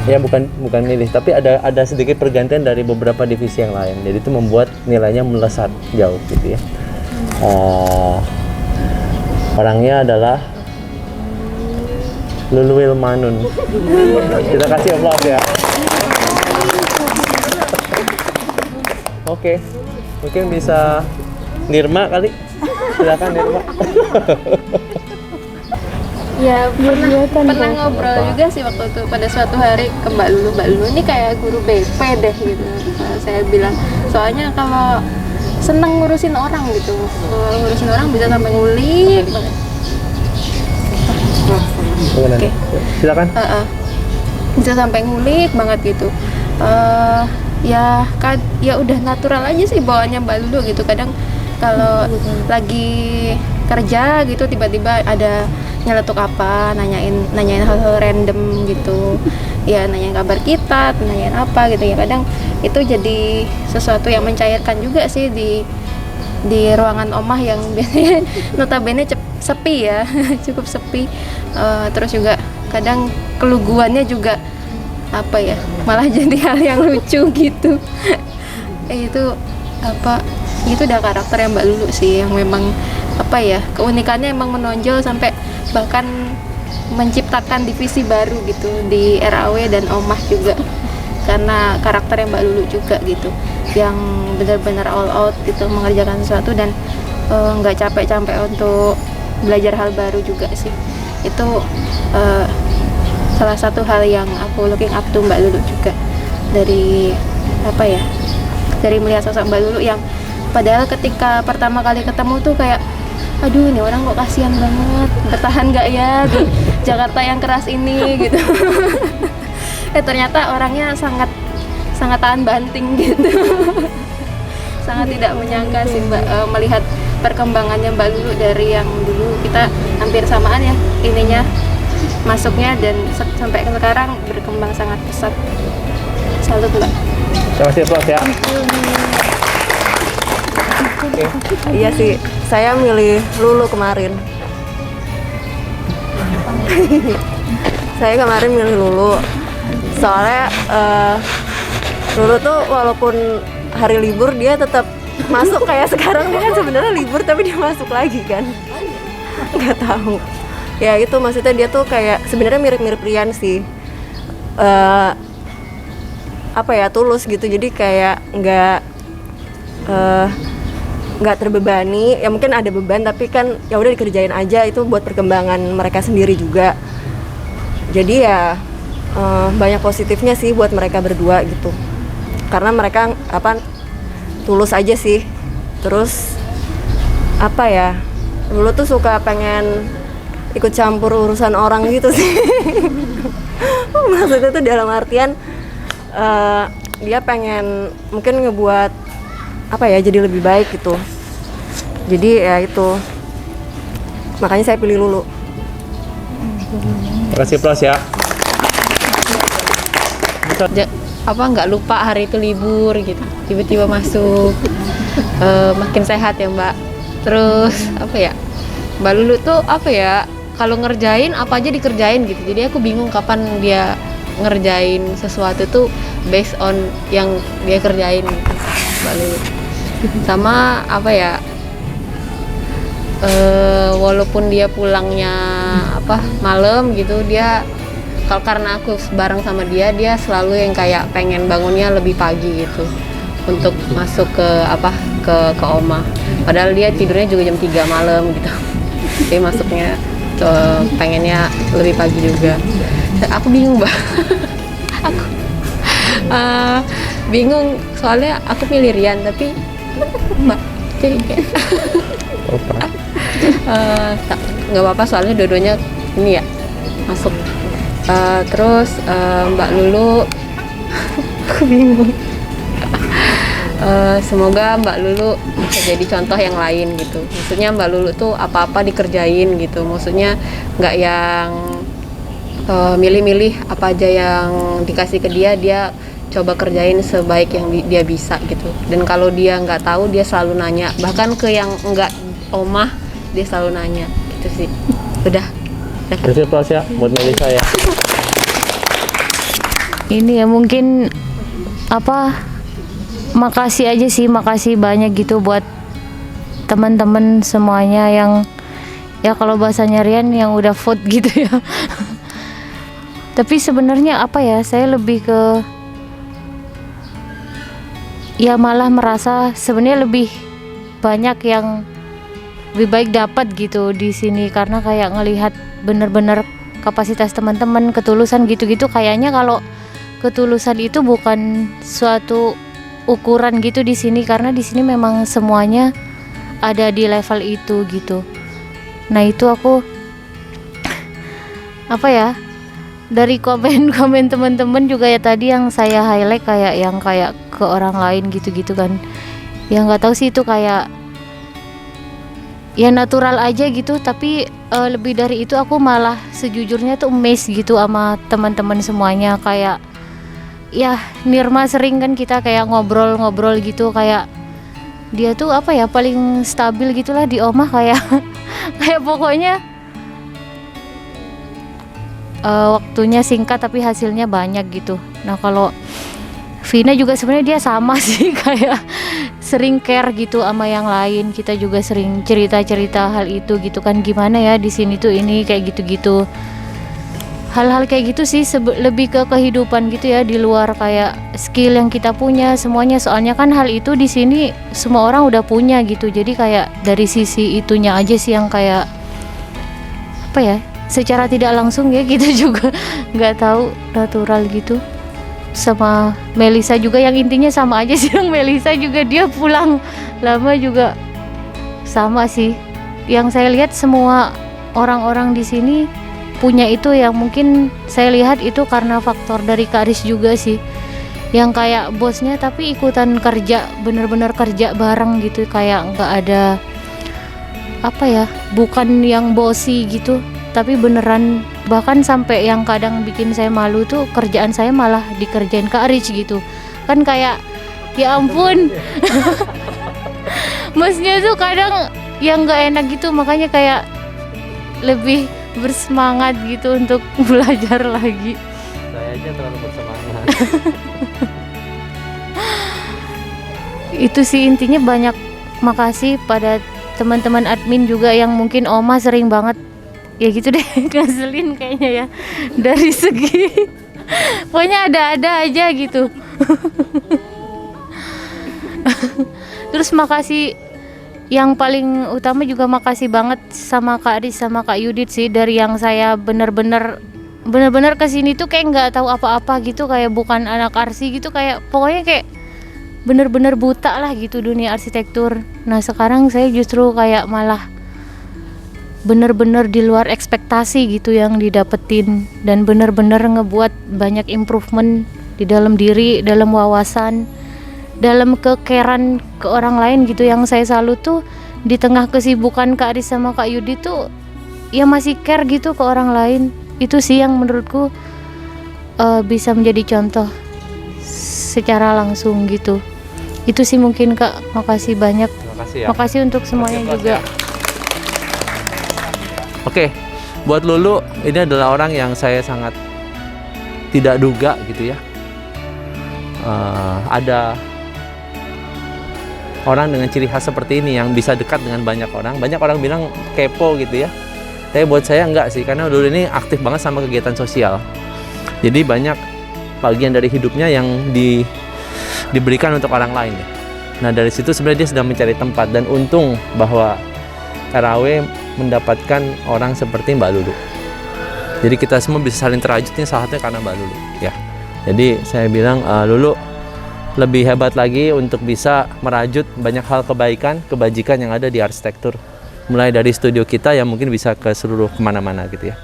Ya bukan milih, tapi ada sedikit pergantian dari beberapa divisi yang lain. Jadi itu membuat nilainya melesat jauh gitu ya. Orangnya adalah Luluil Manun. Kita kasih aplaus ya. Oke, mungkin bisa Nirma kali. Silakan Nirma. Ya pernah ngobrol juga sih waktu itu pada suatu hari ke Mbak Lulu ini kayak guru BP deh gitu. Saya bilang soalnya kalau seneng ngurusin orang gitu, ngurusin orang bisa sampai ngulik banget. Oke. Silakan. Bisa sampai ngulik banget gitu. Ya udah natural aja sih bawaannya Mbak Lulu gitu. Kadang kalau lagi kerja gitu tiba-tiba ada nyeletuk apa, nanyain hal-hal random gitu, ya nanyain kabar kita, nanyain apa gitu ya. Kadang itu jadi sesuatu yang mencairkan juga sih di ruangan omah yang biasanya notabene sepi ya. Cukup sepi. Terus juga kadang keluguannya juga apa ya, malah jadi hal yang lucu gitu. Itu udah karakter yang Mbak Lulu sih yang memang apa ya, keunikannya emang menonjol sampai bahkan menciptakan divisi baru gitu di RAW dan Omah juga karena karakter yang Mbak Lulu juga gitu, yang benar-benar all out gitu mengerjakan sesuatu dan nggak capek-capek untuk belajar hal baru juga sih. Itu salah satu hal yang aku looking up to Mbak Lulu juga dari apa ya, dari melihat sosok Mbak Lulu yang padahal ketika pertama kali ketemu tuh kayak aduh ini orang kok kasihan banget, bertahan nggak ya di Jakarta yang keras ini gitu. Ternyata orangnya sangat tahan banting gitu. Sangat tidak menyangka sih Mbak, melihat perkembangannya Mbak Lulu dari yang dulu kita hampir samaan ya ininya masuknya dan sampai sekarang berkembang sangat pesat. Salut Mbak. Terima kasih aplaus ya. Iya sih, saya milih Lulu kemarin. Saya kemarin milih Lulu, soalnya Lulu tuh walaupun hari libur dia tetap masuk kayak sekarang. Dia kan sebenarnya libur tapi dia masuk lagi kan. Nggak tahu. Ya itu maksudnya dia tuh kayak sebenarnya mirip-mirip Rian sih. Apa ya, tulus gitu. Jadi kayak nggak terbebani, ya mungkin ada beban tapi kan ya udah dikerjain aja, itu buat perkembangan mereka sendiri juga. Jadi ya banyak positifnya sih buat mereka berdua gitu, karena mereka tulus aja sih. Terus apa ya, dulu tuh suka pengen ikut campur urusan orang gitu sih. Maksudnya tuh dalam artian dia pengen mungkin ngebuat apa ya, jadi lebih baik gitu. Jadi ya itu, makanya saya pilih Lulu. Terima kasih aplaus ya. Nggak lupa hari itu libur gitu, tiba-tiba masuk. Makin sehat ya Mbak. Terus apa ya, Mbak Lulu tuh apa ya, kalau ngerjain apa aja dikerjain gitu. Jadi aku bingung kapan dia ngerjain sesuatu tuh based on yang dia kerjain gitu, Mbak Lulu. Sama apa ya, walaupun dia pulangnya malam gitu, dia karena aku bareng sama dia selalu yang kayak pengen bangunnya lebih pagi gitu untuk masuk ke Oma. Padahal dia tidurnya juga jam 3 malam gitu. Jadi masuknya pengennya lebih pagi juga. Aku bingung Mbak. Aku bingung soalnya aku milih Rian tapi Mbak jadi kayak nggak apa-apa soalnya dua-duanya ini ya masuk. Terus Mbak Lulu aku bingung. Semoga Mbak Lulu bisa jadi contoh yang lain gitu. Maksudnya Mbak Lulu tuh apa-apa dikerjain gitu. Maksudnya nggak yang milih-milih apa aja yang dikasih ke dia coba kerjain sebaik yang dia bisa gitu. Dan kalau dia nggak tahu dia selalu nanya. Bahkan ke yang nggak omah dia selalu nanya gitu sih. Udah. Kasih aplaus ya buat Melisa ya. Ini ya mungkin apa, makasih aja sih, makasih banyak gitu buat teman-teman semuanya yang ya kalau bahasanya Rian yang udah vote gitu ya. Tapi sebenarnya apa ya, saya lebih ke ya malah merasa sebenarnya lebih banyak yang lebih baik dapat gitu di sini, karena kayak ngelihat bener-bener kapasitas teman-teman, ketulusan gitu-gitu. Kayaknya kalau ketulusan itu bukan suatu ukuran gitu di sini, karena di sini memang semuanya ada di level itu gitu. Nah itu aku apa ya, dari komen-komen teman-teman juga ya tadi yang saya highlight kayak yang kayak ke orang lain gitu-gitu kan, yang nggak tahu sih itu kayak ya natural aja gitu. Tapi lebih dari itu aku malah sejujurnya tuh amazed gitu sama teman-teman semuanya. Kayak ya Nirma sering kan kita kayak ngobrol-ngobrol gitu, kayak dia tuh apa ya paling stabil gitulah di Omah kayak kayak pokoknya waktunya singkat tapi hasilnya banyak gitu. Nah kalau Vina juga sebenarnya dia sama sih, kayak sering care gitu sama yang lain. Kita juga sering cerita-cerita hal itu gitu kan, gimana ya di sini tuh ini kayak gitu-gitu. Hal-hal kayak gitu sih lebih ke kehidupan gitu ya, di luar kayak skill yang kita punya semuanya. Soalnya kan hal itu di sini semua orang udah punya gitu. Jadi kayak dari sisi itunya aja sih yang kayak apa ya, secara tidak langsung ya kita juga nggak tahu, natural gitu. Sama Melisa juga yang intinya sama aja sih, yang Melisa juga dia pulang lama juga sama sih. Yang saya lihat semua orang-orang di sini punya itu, yang mungkin saya lihat itu karena faktor dari Kak Aris juga sih, yang kayak bosnya tapi ikutan kerja, bener-bener kerja bareng gitu, kayak nggak ada apa ya, bukan yang bosi gitu, tapi beneran. Bahkan sampai yang kadang bikin saya malu tuh kerjaan saya malah dikerjain Kak Rich gitu kan, kayak ya ampun. Maksudnya tuh kadang yang nggak enak gitu, makanya kayak lebih bersemangat gitu untuk belajar lagi. Saya aja terlalu bersemangat. Itu sih intinya. Banyak makasih pada teman-teman admin juga yang mungkin Oma sering banget ya gitu deh ngeselin kayaknya ya, dari segi pokoknya ada-ada aja gitu. Terus makasih yang paling utama juga, makasih banget sama Kak Aris sama Kak Yudit sih, dari yang saya bener-bener kesini tuh kayak nggak tahu apa-apa gitu, kayak bukan anak arsi gitu, kayak pokoknya kayak bener-bener buta lah gitu dunia arsitektur. Nah sekarang saya justru kayak malah bener-bener di luar ekspektasi gitu yang didapetin, dan bener-bener ngebuat banyak improvement di dalam diri, dalam wawasan, dalam kekeran ke orang lain gitu. Yang saya salut tuh di tengah kesibukan Kak Aris sama Kak Yudi tuh ya masih care gitu ke orang lain. Itu sih yang menurutku bisa menjadi contoh secara langsung gitu. Itu sih mungkin Kak, makasih banyak. Makasih ya. Makasih untuk semuanya juga. Oke, buat Lulu, ini adalah orang yang saya sangat tidak duga gitu ya. Ada orang dengan ciri khas seperti ini yang bisa dekat dengan banyak orang. Banyak orang bilang kepo gitu ya. Tapi buat saya enggak sih, karena Lulu ini aktif banget sama kegiatan sosial. Jadi banyak bagian dari hidupnya yang diberikan untuk orang lain ya. Nah dari situ sebenarnya dia sedang mencari tempat, dan untung bahwa RAW mendapatkan orang seperti Mbak Lulu. Jadi kita semua bisa saling terajut, ini salah satunya karena Mbak Lulu ya. Jadi saya bilang Lulu lebih hebat lagi untuk bisa merajut banyak hal kebaikan, kebajikan yang ada di arsitektur. Mulai dari studio kita yang mungkin bisa ke seluruh kemana-mana gitu ya.